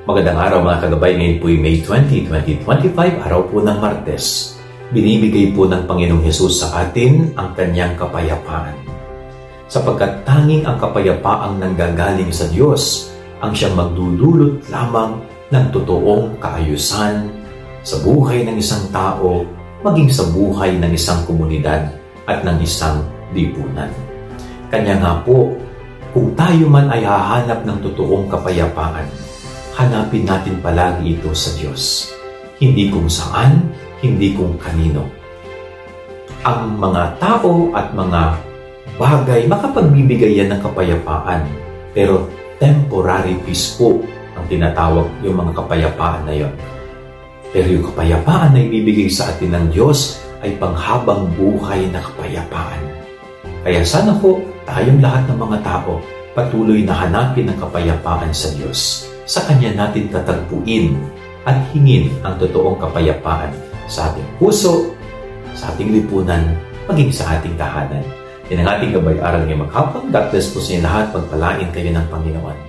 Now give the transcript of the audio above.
Magandang araw mga kagabay, ngayon po ay May 20, 2025, araw po ng Martes. Binibigay po ng Panginoong Hesus sa atin ang kanyang kapayapaan. Sapagkat tanging ang kapayapaang nanggagaling sa Diyos ang siyang magdudulot lamang ng totoong kaayusan sa buhay ng isang tao, maging sa buhay ng isang komunidad at ng isang lipunan. Kanya nga po, kung tayo man ay hahanap ng totoong kapayapaan, hanapin natin palagi ito sa Diyos. Hindi kung saan, hindi kung kanino. Ang mga tao at mga bagay, makapagbibigay yan ng kapayapaan. Pero temporary peace po ang tinatawag yung mga kapayapaan na yon. Pero yung kapayapaan na ibibigay sa atin ng Diyos ay panghabang buhay na kapayapaan. Kaya sana po tayong lahat ng mga tao patuloy na hanapin ang kapayapaan sa Diyos. Sa Kanya natin tatagpuin at hingin ang totoong kapayapaan sa ating puso, sa ating lipunan, maging sa ating tahanan. Yan ang ating gabay-aral ngayong maghapon. God bless po sa inyo lahat. Pagpalain kayo ng Panginoon.